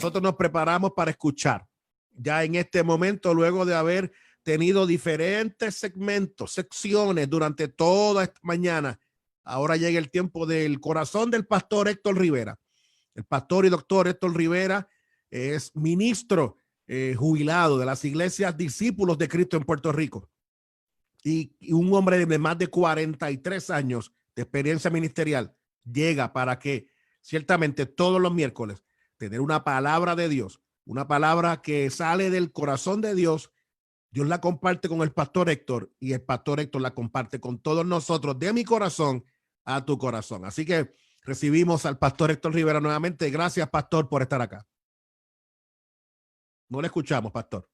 nosotros nos preparamos para escuchar. Ya en este momento, luego de haber tenido diferentes segmentos, secciones durante toda esta mañana, ahora llega el tiempo del corazón del pastor Héctor Rivera. El pastor y doctor Héctor Rivera es ministro jubilado de las iglesias Discípulos de Cristo en Puerto Rico y un hombre de más de 43 años de experiencia ministerial. Llega para que ciertamente todos los miércoles tener una palabra de Dios, una palabra que sale del corazón de Dios. Dios la comparte con el pastor Héctor y el pastor Héctor la comparte con todos nosotros, de mi corazón a tu corazón. Así que recibimos al pastor Héctor Rivera nuevamente. Gracias, pastor, por estar acá. No le escuchamos, pastor.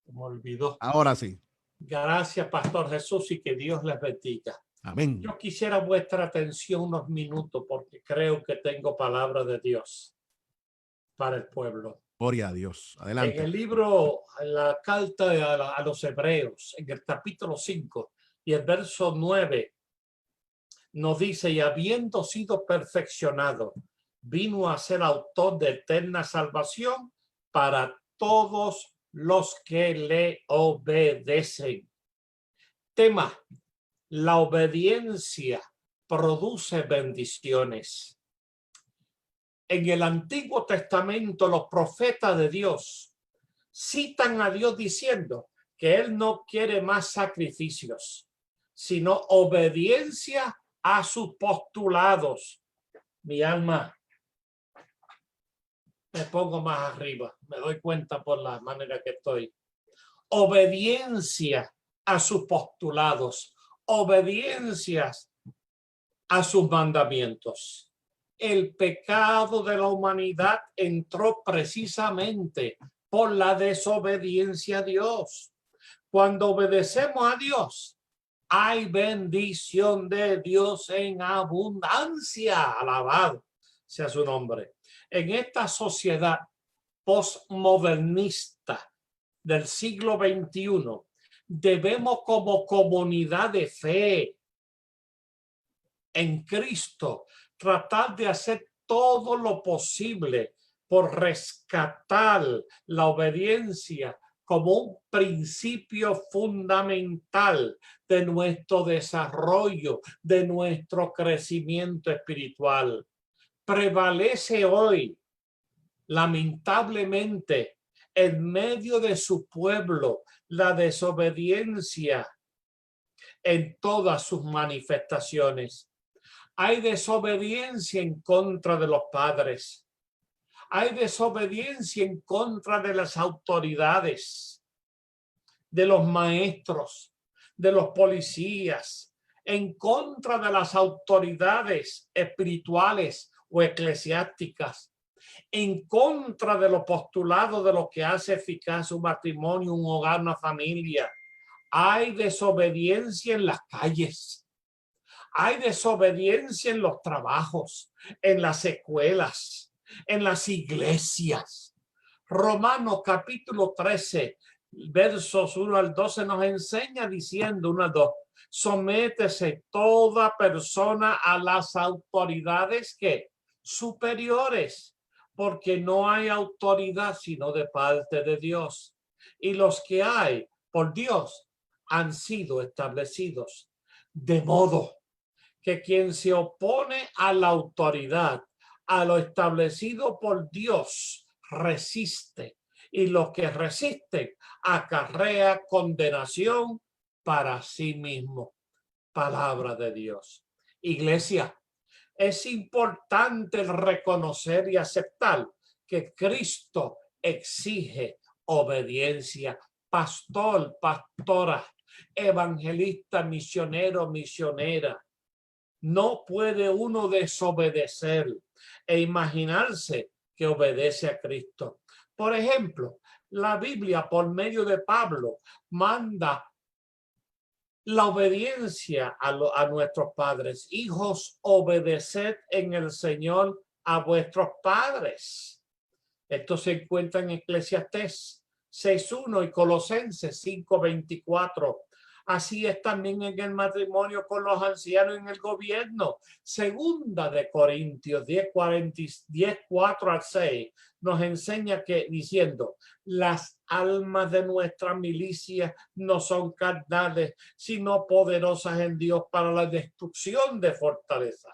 Me olvidó. Ahora sí. Gracias, Pastor Jesús, y que Dios les bendiga. Amén. Yo quisiera vuestra atención unos minutos porque creo que tengo palabra de Dios para el pueblo. Gloria a Dios. Adelante. En el libro, en la carta a los Hebreos, en el capítulo 5 y el verso 9, nos dice: y habiendo sido perfeccionado, vino a ser autor de eterna salvación para todos los que le obedecen. Tema: la obediencia produce bendiciones. En el Antiguo Testamento, los profetas de Dios citan a Dios diciendo que Él no quiere más sacrificios, sino obediencia a sus postulados. Mi alma, me pongo más arriba, me doy cuenta por la manera que estoy. Obediencia a sus postulados, obediencias a sus mandamientos. El pecado de la humanidad entró precisamente por la desobediencia a Dios. Cuando obedecemos a Dios, hay bendición de Dios en abundancia. Alabado sea su nombre. En esta sociedad postmodernista del siglo XXI, debemos, como comunidad de fe en Cristo, tratar de hacer todo lo posible por rescatar la obediencia como un principio fundamental de nuestro desarrollo, de nuestro crecimiento espiritual. Prevalece hoy, lamentablemente, en medio de su pueblo, la desobediencia en todas sus manifestaciones. Hay desobediencia en contra de los padres. Hay desobediencia en contra de las autoridades, de los maestros, de los policías, en contra de las autoridades espirituales o eclesiásticas, en contra de los postulados de lo que hace eficaz un matrimonio, un hogar, una familia. Hay desobediencia en las calles. Hay desobediencia en los trabajos, en las escuelas, en las iglesias. Romanos capítulo 13, versos 1 al 12 nos enseña diciendo 1 al 2: sométese toda persona a las autoridades que superiores, porque no hay autoridad sino de parte de Dios, y los que hay por Dios han sido establecidos. De modo que quien se opone a la autoridad, a lo establecido por Dios, resiste, y los que resisten acarrea condenación para sí mismo. Palabra de Dios. Iglesia, es importante reconocer y aceptar que Cristo exige obediencia. Pastor, pastora, evangelista, misionero, misionera. No puede uno desobedecer e imaginarse que obedece a Cristo. Por ejemplo, la Biblia, por medio de Pablo, manda la obediencia a nuestros padres. Hijos, obedeced en el Señor a vuestros padres. Esto se encuentra en Eclesiastés 6:1 y Colosenses 5:24. Así es también en el matrimonio con los ancianos en el gobierno. Segunda de Corintios 10:4-6 nos enseña que diciendo, las almas de nuestra milicia no son carnales, sino poderosas en Dios para la destrucción de fortalezas.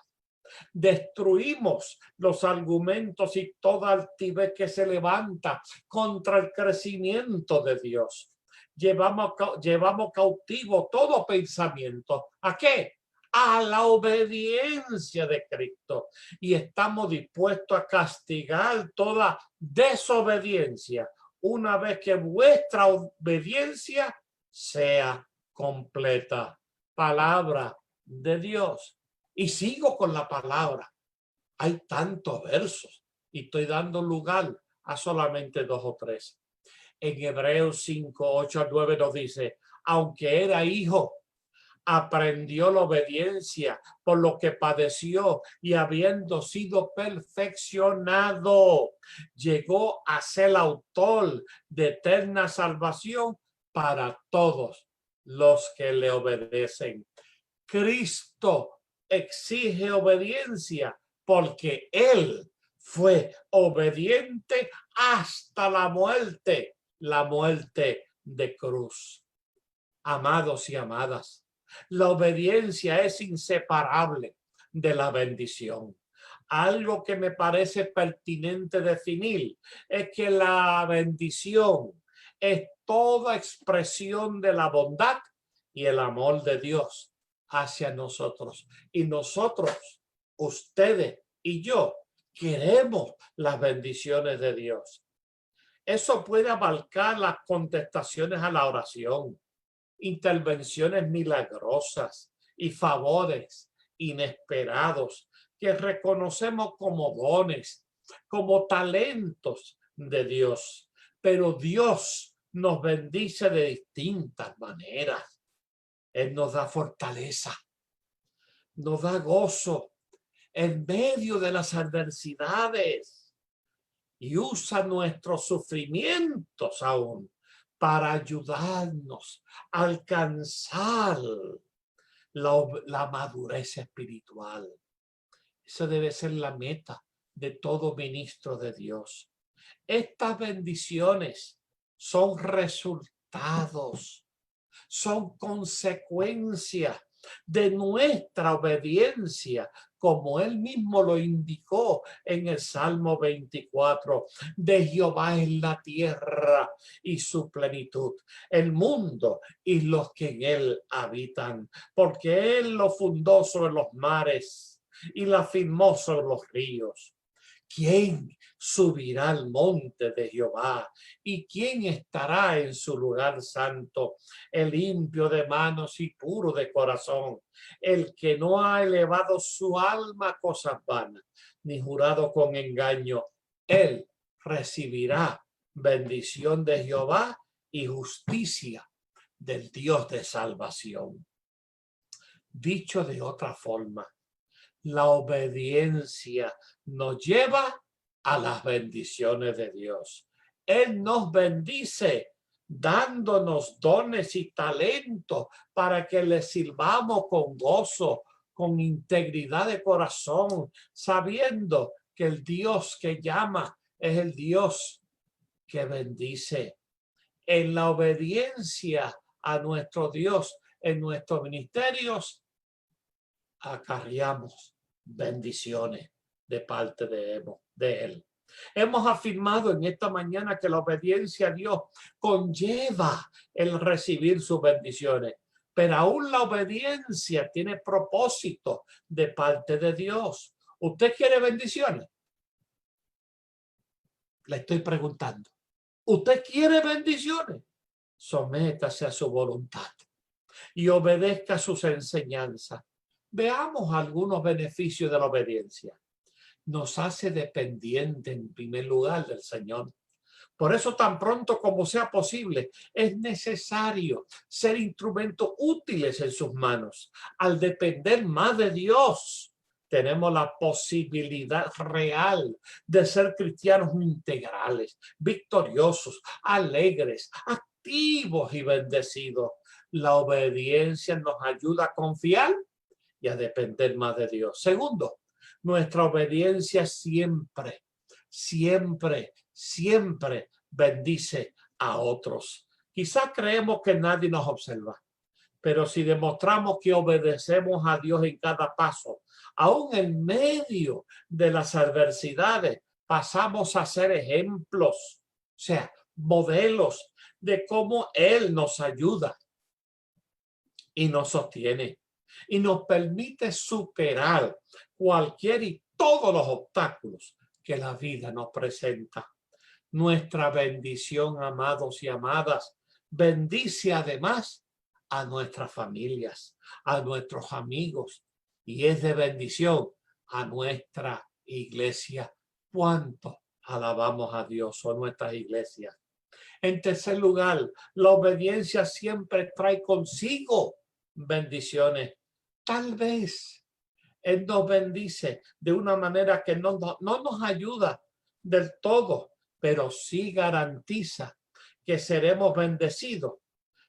Destruimos los argumentos y toda altivez que se levanta contra el crecimiento de Dios. Llevamos cautivo todo pensamiento. ¿A qué? A la obediencia de Cristo. Y estamos dispuestos a castigar toda desobediencia una vez que vuestra obediencia sea completa. Palabra de Dios. Y sigo con la palabra. Hay tantos versos y estoy dando lugar a solamente 2 o 3. En Hebreos 5:8-9 nos dice, aunque era hijo, aprendió la obediencia por lo que padeció y habiendo sido perfeccionado, llegó a ser autor de eterna salvación para todos los que le obedecen. Cristo exige obediencia porque él fue obediente hasta la muerte de cruz. Amados y amadas, la obediencia es inseparable de la bendición. Algo que me parece pertinente definir es que la bendición es toda expresión de la bondad y el amor de Dios hacia nosotros. Y nosotros, ustedes y yo, queremos las bendiciones de Dios. Eso puede abarcar las contestaciones a la oración, intervenciones milagrosas y favores inesperados que reconocemos como dones, como talentos de Dios. Pero Dios nos bendice de distintas maneras. Él nos da fortaleza, nos da gozo en medio de las adversidades y usa nuestros sufrimientos aún para ayudarnos a alcanzar la madurez espiritual. Esa debe ser la meta de todo ministro de Dios. Estas bendiciones son resultados, son consecuencias de nuestra obediencia, como él mismo lo indicó en el Salmo 24. De Jehová es la tierra y su plenitud, el mundo y los que en él habitan, porque él lo fundó sobre los mares y la firmó sobre los ríos. ¿Quién subirá al monte de Jehová? ¿Y quién estará en su lugar santo? El limpio de manos y puro de corazón, el que no ha elevado su alma a cosas vanas, ni jurado con engaño. Él recibirá bendición de Jehová y justicia del Dios de salvación. Dicho de otra forma, la obediencia nos lleva a las bendiciones de Dios. Él nos bendice dándonos dones y talentos para que le sirvamos con gozo, con integridad de corazón, sabiendo que el Dios que llama es el Dios que bendice. En la obediencia a nuestro Dios, en nuestros ministerios, acarreamos bendiciones de parte de él. Hemos afirmado en esta mañana que la obediencia a Dios conlleva el recibir sus bendiciones, pero aún la obediencia tiene propósito de parte de Dios. ¿Usted quiere bendiciones? Le estoy preguntando. ¿Usted quiere bendiciones? Sométase a su voluntad y obedezca sus enseñanzas. Veamos algunos beneficios de la obediencia. Nos hace dependiente en primer lugar del Señor. Por eso, tan pronto como sea posible, es necesario ser instrumentos útiles en sus manos. Al depender más de Dios, tenemos la posibilidad real de ser cristianos integrales, victoriosos, alegres, activos y bendecidos. La obediencia nos ayuda a confiar y a depender más de Dios. Segundo, nuestra obediencia siempre, siempre, siempre bendice a otros. Quizás creemos que nadie nos observa, pero si demostramos que obedecemos a Dios en cada paso, aún en medio de las adversidades, pasamos a ser ejemplos, o sea, modelos de cómo Él nos ayuda y nos sostiene y nos permite superar cualquier y todos los obstáculos que la vida nos presenta. Nuestra bendición, amados y amadas, bendice además a nuestras familias, a nuestros amigos, y es de bendición a nuestra iglesia. ¿Cuánto alabamos a Dios o nuestras iglesias? En tercer lugar, la obediencia siempre trae consigo bendiciones. Tal vez Él nos bendice de una manera que no nos ayuda del todo, pero sí garantiza que seremos bendecidos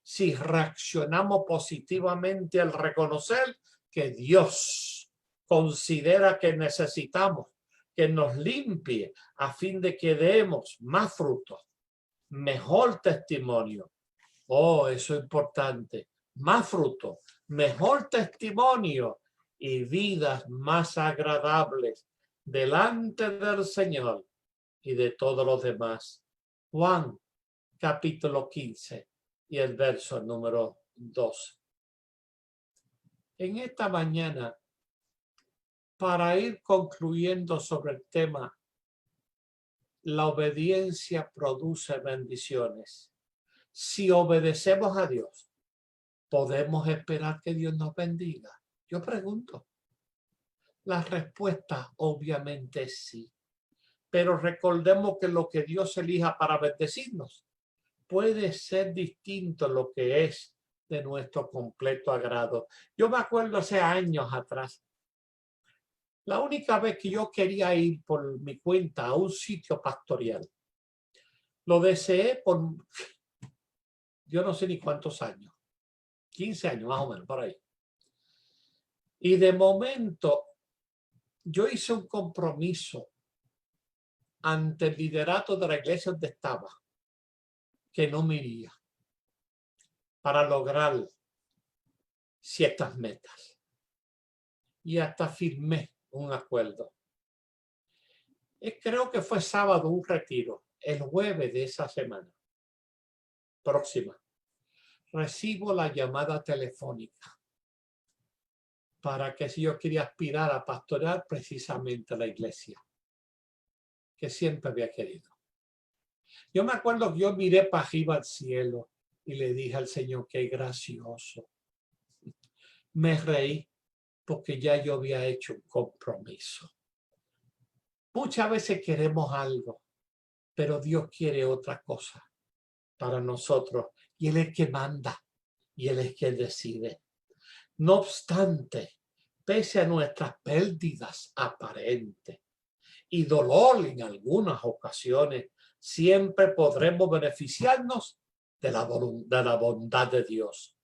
si reaccionamos positivamente al reconocer que Dios considera que necesitamos que nos limpie a fin de que demos más frutos, mejor testimonio. Oh, eso es importante. Más fruto, mejor testimonio y vidas más agradables delante del Señor y de todos los demás. Juan, capítulo 15 y el verso número 2. En esta mañana, para ir concluyendo sobre el tema, la obediencia produce bendiciones. Si obedecemos a Dios, ¿podemos esperar que Dios nos bendiga? Yo pregunto. La respuesta obviamente es sí. Pero recordemos que lo que Dios elija para bendecirnos puede ser distinto a lo que es de nuestro completo agrado. Yo me acuerdo hace años atrás, la única vez que yo quería ir por mi cuenta a un sitio pastoral, lo deseé por, yo no sé ni cuántos años, 15 años más o menos, por ahí. Y de momento, yo hice un compromiso ante el liderato de la iglesia donde estaba, que no me iría para lograr ciertas metas. Y hasta firmé un acuerdo. Creo que fue sábado un retiro, el jueves de esa semana próxima. Recibo la llamada telefónica para que si yo quería aspirar a pastorear precisamente la iglesia que siempre había querido. Yo me acuerdo que yo miré para arriba al cielo y le dije al Señor, qué gracioso. Me reí porque ya yo había hecho un compromiso. Muchas veces queremos algo, pero Dios quiere otra cosa para nosotros y Él es el que manda y Él es el que decide. No obstante, pese a nuestras pérdidas aparentes y dolor en algunas ocasiones, siempre podremos beneficiarnos de la bondad de Dios.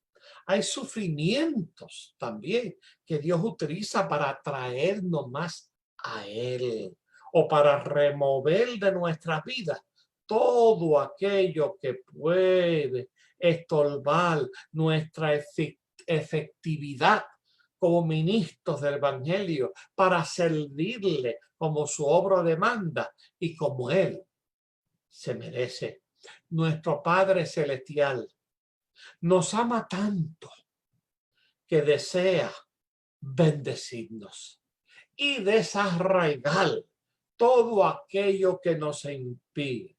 Hay sufrimientos también que Dios utiliza para atraernos más a Él o para remover de nuestras vidas todo aquello que puede estorbar nuestra efectividad como ministros del Evangelio para servirle como su obra demanda y como Él se merece. Nuestro Padre Celestial nos ama tanto que desea bendecirnos y desarraigar todo aquello que nos impide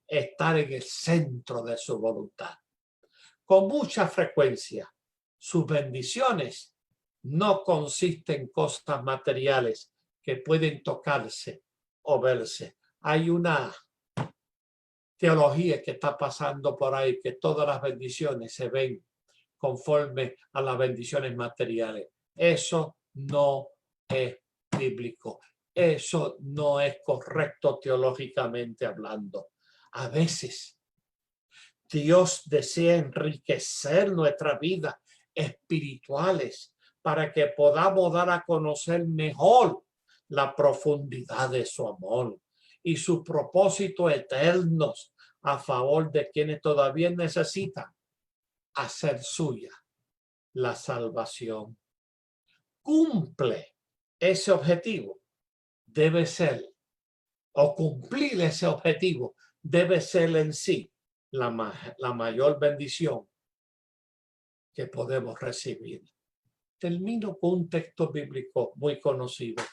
estar en el centro de su voluntad. Con mucha frecuencia, sus bendiciones no consisten en cosas materiales que pueden tocarse o verse. Hay una teología que está pasando por ahí, que todas las bendiciones se ven conforme a las bendiciones materiales. Eso no es bíblico. Eso no es correcto teológicamente hablando. A veces Dios desea enriquecer nuestra vida espirituales para que podamos dar a conocer mejor la profundidad de su amor y su propósito eternos a favor de quienes todavía necesitan hacer suya la salvación. Cumple ese objetivo, debe ser, o cumplir ese objetivo debe ser en sí la mayor bendición que podemos recibir. Termino con un texto bíblico muy conocido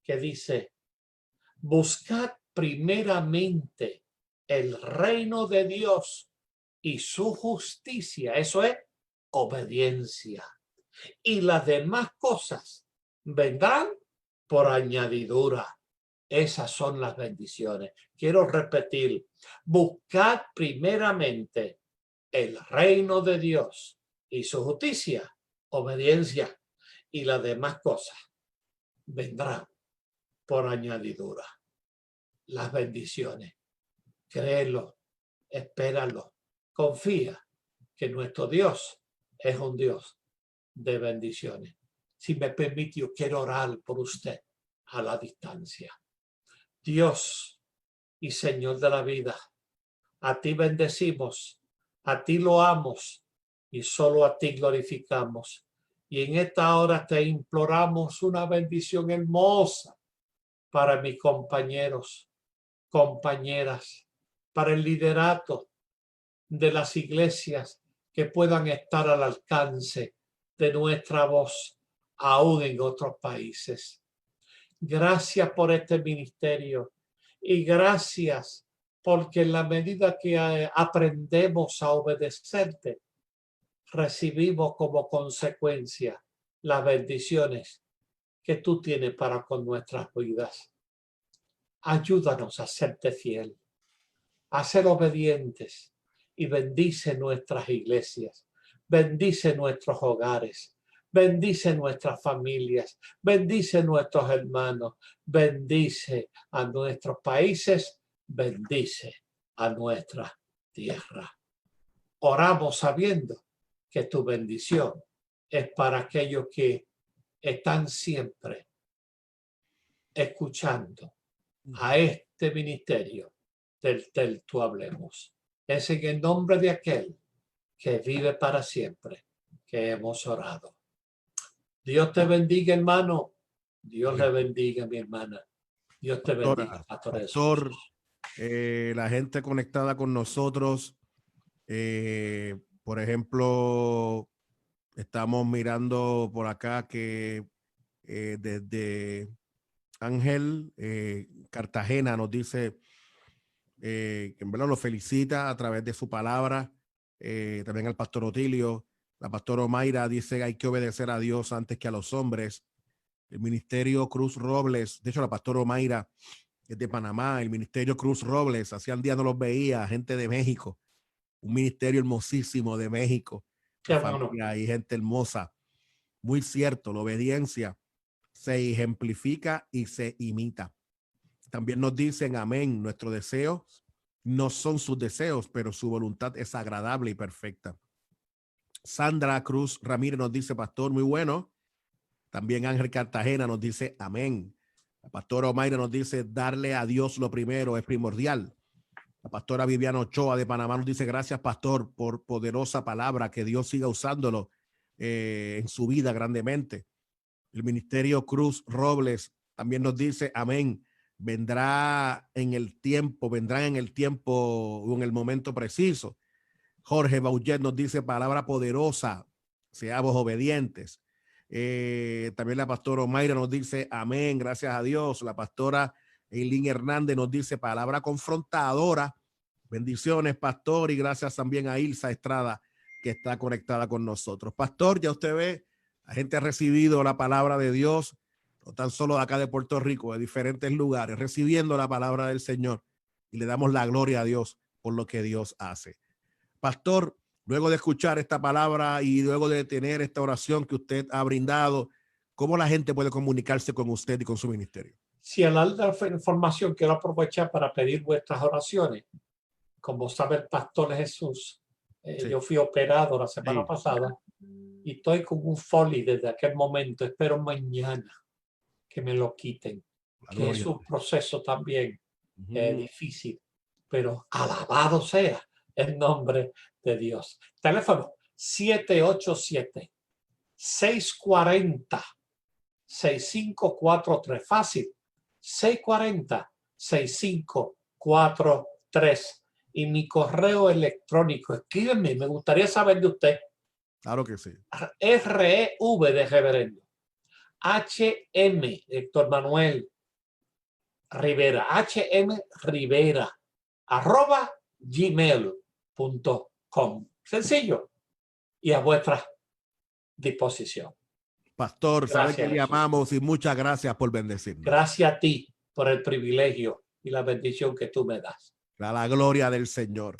que dice: buscad primeramente el reino de Dios y su justicia, eso es obediencia, y las demás cosas vendrán por añadidura. Esas son las bendiciones. Quiero repetir: buscad primeramente el reino de Dios y su justicia, obediencia, y las demás cosas vendrán por añadidura. Las bendiciones. Créelo, espéralo, confía que nuestro Dios es un Dios de bendiciones. Si me permite, yo quiero orar por usted a la distancia. Dios y Señor de la vida, a ti bendecimos, a ti loamos y solo a ti glorificamos. Y en esta hora te imploramos una bendición hermosa para mis compañeros, compañeras, para el liderato de las iglesias que puedan estar al alcance de nuestra voz, aún en otros países. Gracias por este ministerio y gracias porque en la medida que aprendemos a obedecerte, recibimos como consecuencia las bendiciones que tú tienes para con nuestras vidas. Ayúdanos a serte fiel, a ser obedientes y bendice nuestras iglesias, bendice nuestros hogares, bendice nuestras familias, bendice nuestros hermanos, bendice a nuestros países, bendice a nuestra tierra. Oramos sabiendo que tu bendición es para aquellos que están siempre escuchando a este ministerio del Tú Hablemos. Es en el nombre de aquel que vive para siempre que hemos orado. Dios te bendiga, hermano. Dios le bendiga, mi hermana. Dios te bendiga, Pastor, la gente conectada con nosotros, por ejemplo, estamos mirando por acá que desde Ángel Cartagena nos dice que en verdad lo felicita a través de su palabra. También al pastor Otilio. La pastora Omaira dice: hay que obedecer a Dios antes que a los hombres. El ministerio Cruz Robles, de hecho la pastora Omaira es de Panamá. El ministerio Cruz Robles, hacía un día no los veía, gente de México, un ministerio hermosísimo de México, la familia y gente hermosa. Muy cierto, la obediencia se ejemplifica y se imita. También nos dicen: amén, nuestros deseos no son sus deseos, pero su voluntad es agradable y perfecta. Sandra Cruz Ramírez nos dice: pastor, muy bueno. También Ángel Cartagena nos dice: amén. La pastora Omaira nos dice: darle a Dios lo primero es primordial. La pastora Viviana Ochoa de Panamá nos dice: gracias, pastor, por poderosa palabra, que Dios siga usándolo en su vida grandemente. El ministerio Cruz Robles también nos dice: amén. Vendrán en el tiempo o en el momento preciso. Jorge Bauget nos dice: palabra poderosa, seamos obedientes. También la pastora Omaira nos dice: amén, gracias a Dios. La pastora Eileen Hernández nos dice: palabra confrontadora. Bendiciones, pastor, y gracias también a Ilsa Estrada, que está conectada con nosotros. Pastor, ya usted ve, la gente ha recibido la palabra de Dios, no tan solo de acá de Puerto Rico, de diferentes lugares, recibiendo la palabra del Señor, y le damos la gloria a Dios por lo que Dios hace. Pastor, luego de escuchar esta palabra y luego de tener esta oración que usted ha brindado, ¿cómo la gente puede comunicarse con usted y con su ministerio? Si al dar la información, quiero aprovechar para pedir vuestras oraciones. como sabe el pastor Jesús, Sí. yo fui operado la semana Sí. pasada y estoy con un folio desde aquel momento. Espero mañana que me lo quiten, La que es gloria. un proceso también Ujú. difícil, pero alabado sea el nombre de Dios. Teléfono 787-640-6543. Fácil. 640-6543. Y mi correo electrónico. Escríbeme, me gustaría saber de usted. Claro que sí. REV de reverendo. HM, Héctor Manuel Rivera. HM Rivera. @gmail.com. Sencillo y a vuestra disposición. Pastor, sabe que Gracias, le Jesús. amamos y muchas gracias por bendecirnos. Gracias a ti por el privilegio y la bendición que tú me das. A la gloria del Señor.